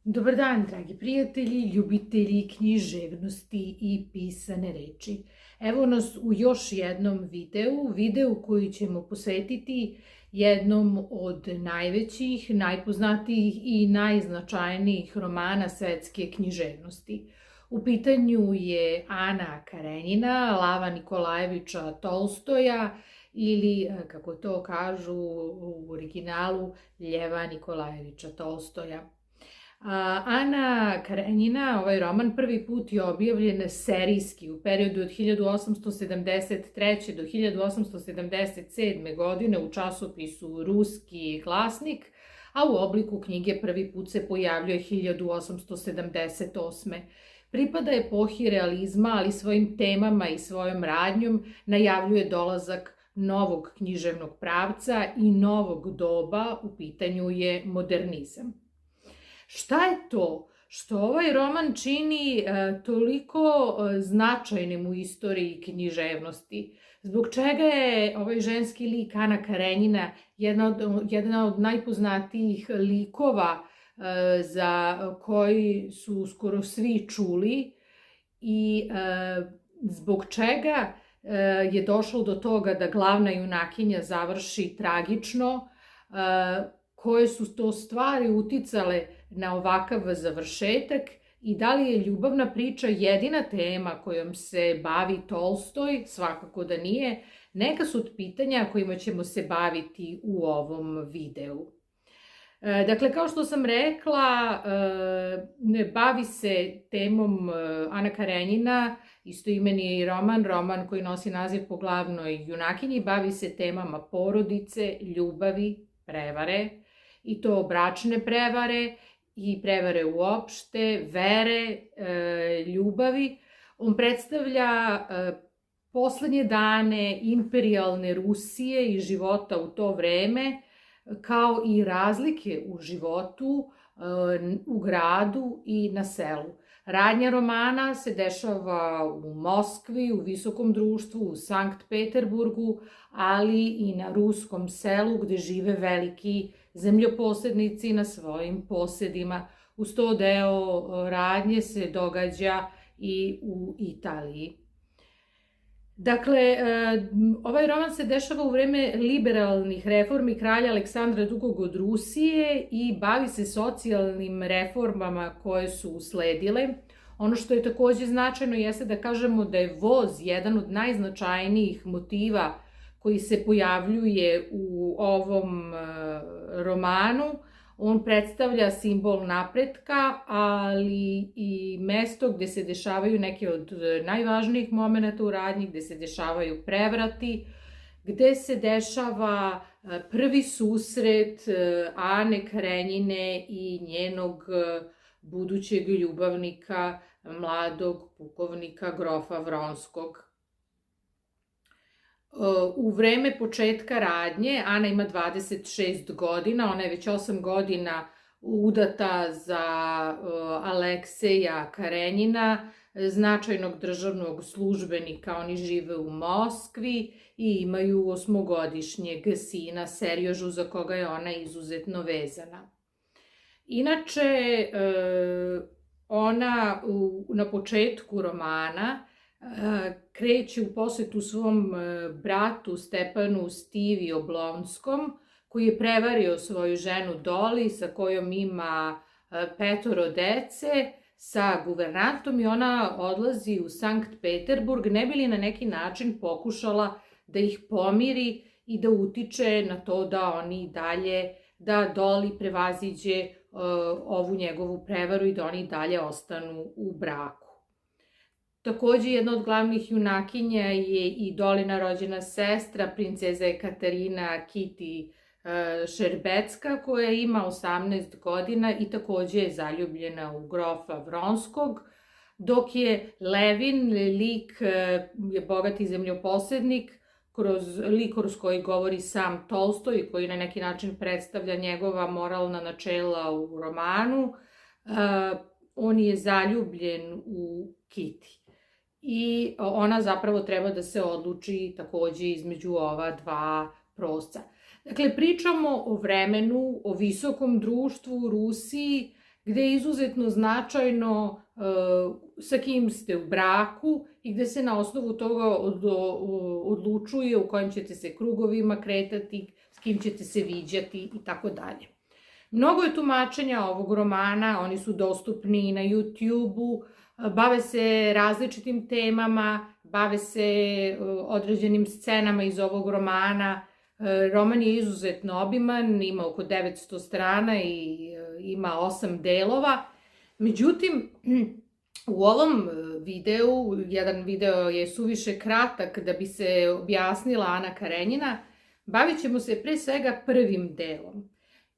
Dobar dan, dragi prijatelji, ljubitelji književnosti i pisane reči. Evo nas u još jednom videu koji ćemo posvetiti jednom od najvećih, najpoznatijih i najznačajnijih romana svetske književnosti. U pitanju je Ana Karenjina, Lava Nikolajevića Tolstoja ili, kako to kažu u originalu, Ljeva Nikolajevića Tolstoja. Ana Karenjina, ovaj roman prvi put je objavljen serijski u periodu od 1873. do 1877. godine u časopisu Ruski glasnik, a u obliku knjige prvi put se pojavljuje 1878. Pripada epohi realizma, ali svojim temama i svojom radnjom najavljuje dolazak novog književnog pravca i novog doba, u pitanju je modernizam. Šta je to što ovaj roman čini toliko značajnim u istoriji književnosti? Zbog čega je ovaj ženski lik Ana Karenjina jedna od najpoznatijih likova za koji su skoro svi čuli i zbog čega je došlo do toga da glavna junakinja završi tragično, koje su to stvari uticale na ovakav završetak i da li je ljubavna priča jedina tema kojom se bavi Tolstoj? Svakako da nije. Neka su od pitanja kojima ćemo se baviti u ovom videu. Dakle, kao što sam rekla, bavi se temom Ana Karenjina, istoimeni je i roman koji nosi naziv po glavnoj junakinji, bavi se temama porodice, ljubavi, prevare, i to bračne prevare i prevare uopšte, vere, ljubavi. On predstavlja poslednje dane imperijalne Rusije i života u to vreme, kao i razlike u životu, u gradu i na selu. Radnja romana se dešava u Moskvi, u visokom društvu, u Sankt Peterburgu, ali i na ruskom selu gde žive veliki zemljoposednici na svojim posedima. Uz to deo radnje se događa i u Italiji. Dakle, ovaj roman se dešava u vreme liberalnih reformi kralja Aleksandra II. Od Rusije i bavi se socijalnim reformama koje su usledile. Ono što je takođe značajno jeste da kažemo da je voz jedan od najznačajnijih motiva koji se pojavljuje u ovom romanu. On predstavlja simbol napretka, ali i mesto gde se dešavaju neke od najvažnijih momenta u radnji, gde se dešavaju prevrati, gde se dešava prvi susret Ane Karenjine i njenog budućeg ljubavnika, mladog pukovnika grofa Vronskog. U vreme početka radnje Ana ima 26 godina, ona je već 8 godina udata za Alekseja Karenjina, značajnog državnog službenika. Oni žive u Moskvi i imaju 8-godišnjeg sina Serjožu, za koga je ona izuzetno vezana. Inače, ona na početku romana kreće u posetu svom bratu Stepanu Stivi Oblonskom, koji je prevario svoju ženu Doli, sa kojom ima 5 dece, sa guvernantom, i ona odlazi u Sankt Peterburg, ne bi li na neki način pokušala da ih pomiri i da utiče na to da oni dalje, da Doli prevaziđe ovu njegovu prevaru i da oni dalje ostanu u braku. Takođe, jedna od glavnih junakinja je i Dolina rođena sestra, princeza Ekaterina Kitty Šerbecka, koja ima 18 godina i takođe je zaljubljena u grofa Vronskog, dok je Levin, lik je bogati zemljoposednik, lik kroz koji govori sam Tolstoj i koji na neki način predstavlja njegova moralna načela u romanu, on je zaljubljen u Kitty. I ona zapravo treba da se odluči takođe između ova dva prosca. Dakle, pričamo o vremenu, o visokom društvu u Rusiji, gde je izuzetno značajno sa kim ste u braku i gde se na osnovu toga odlučuje u kojim ćete se krugovima kretati, s kim ćete se viđati i tako dalje. Mnogo je tumačenja ovog romana, oni su dostupni i na YouTube-u, bave se različitim temama, bave se određenim scenama iz ovog romana. Roman je izuzetno obiman, ima oko 900 strana i ima 8 delova. Međutim, u ovom videu, jedan video je suviše kratak da bi se objasnila Ana Karenjina, bavit ćemo se pre svega prvim delom.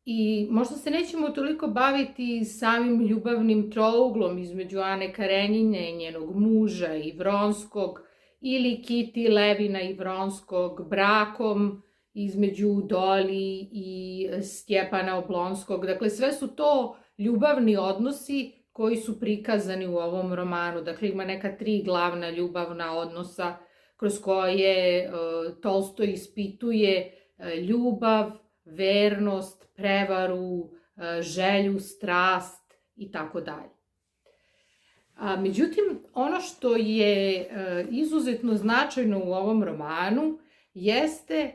I možda se nećemo toliko baviti samim ljubavnim trouglom između Ane Karenjine i njenog muža i Vronskog, ili Kitty, Levina i Vronskog, brakom između Doli i Stjepana Oblonskog. Dakle, sve su to ljubavni odnosi koji su prikazani u ovom romanu. Dakle, ima neka 3 glavna ljubavna odnosa kroz koje Tolstoj ispituje ljubav, vernost, prevaru, želju, strast i tako dalje. Međutim, ono što je izuzetno značajno u ovom romanu jeste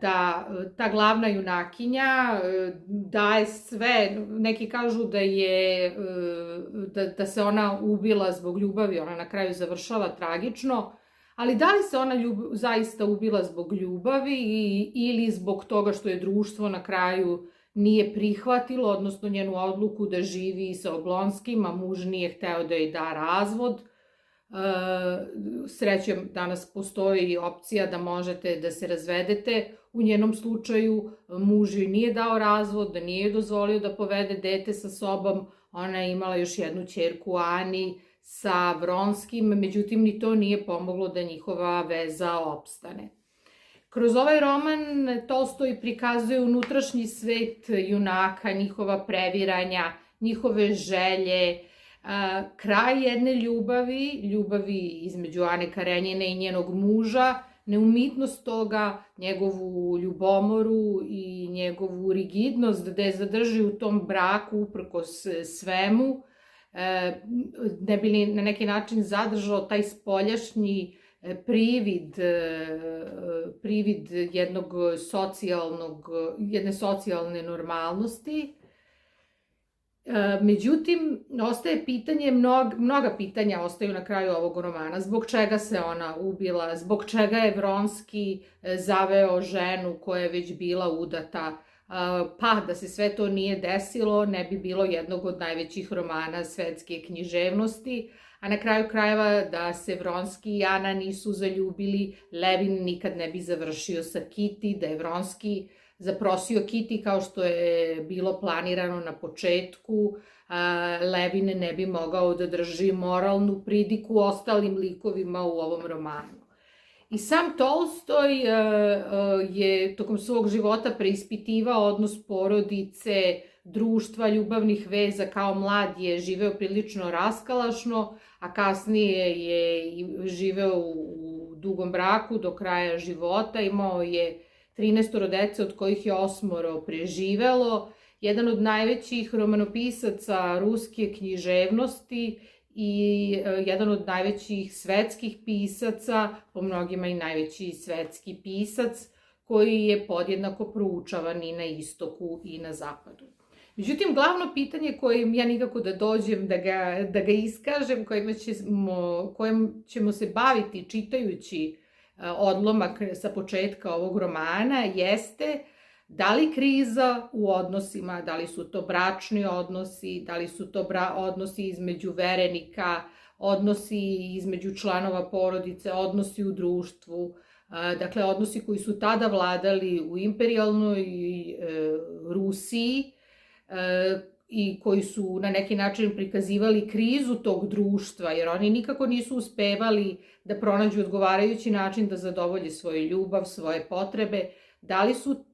da ta glavna junakinja daje sve, neki kažu da se ona ubila zbog ljubavi, ona na kraju završava tragično, ali da li se ona zaista ubila zbog ljubavi ili zbog toga što je društvo na kraju nije prihvatilo, odnosno njenu odluku da živi sa Oblonskim, a muž nije hteo da joj da razvod. Srećem, danas postoji opcija da možete da se razvedete. U njenom slučaju muž joj nije dao razvod, da nije joj dozvolio da povede dete sa sobom. Ona je imala još jednu ćerku, Ani, sa Vronskim, međutim ni to nije pomoglo da njihova veza opstane. Kroz ovaj roman Tolstoj prikazuje unutrašnji svet junaka, njihova previranja, njihove želje, kraj jedne ljubavi između Ane Karenjine i njenog muža, neumitnost toga, njegovu ljubomoru i njegovu rigidnost da je zadrži u tom braku uprkos svemu, ne bi li na neki način zadržao taj spoljašnji privid jedne socijalne normalnosti. Međutim, ostaje pitanje, mnoga pitanja ostaju na kraju ovog romana. Zbog čega se ona ubila, zbog čega je Vronski zaveo ženu koja je već bila udata. Pa, da se sve to nije desilo, ne bi bilo jednog od najvećih romana svetske književnosti, a na kraju krajeva da se Vronski i Ana nisu zaljubili, Levin nikad ne bi završio sa Kitty, da je Vronski zaprosio Kitty kao što je bilo planirano na početku, Levin ne bi mogao da drži moralnu pridiku ostalim likovima u ovom romanu. I sam Tolstoj je tokom svog života preispitivao odnos porodice, društva, ljubavnih veza. Kao mlad je živeo prilično raskalašno, a kasnije je živeo u dugom braku do kraja života. Imao je 13 dece, od kojih je 8 preživelo. Jedan od najvećih romanopisaca ruske književnosti i jedan od najvećih svetskih pisaca, po mnogima i najveći svetski pisac, koji je podjednako proučavan i na istoku i na zapadu. Međutim, glavno pitanje kojim ja nikako da dođem da ga iskažem, kojim ćemo se baviti čitajući odlomak sa početka ovog romana, jeste da li kriza u odnosima, da li su to bračni odnosi, da li su to odnosi između verenika, odnosi između članova porodice, odnosi u društvu, dakle odnosi koji su tada vladali u imperijalnoj Rusiji i koji su na neki način prikazivali krizu tog društva, jer oni nikako nisu uspevali da pronađu odgovarajući način da zadovolje svoju ljubav, svoje potrebe. Da li su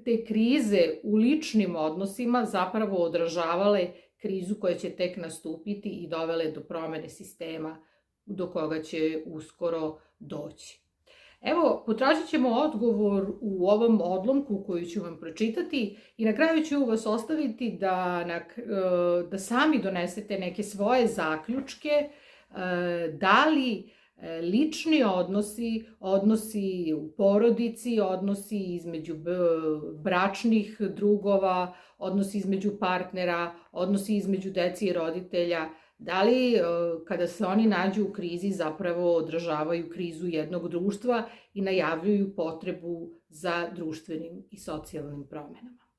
te krize u ličnim odnosima zapravo odražavale krizu koja će tek nastupiti i dovele do promene sistema do koga će uskoro doći. Evo, potražit ćemo odgovor u ovom odlomku koju ću vam pročitati i na kraju ću vas ostaviti da sami donesete neke svoje zaključke, da li lični odnosi u porodici, odnosi između bračnih drugova, odnosi između partnera, odnosi između dece i roditelja, da li kada se oni nađu u krizi zapravo odražavaju krizu jednog društva i najavljuju potrebu za društvenim i socijalnim promenama.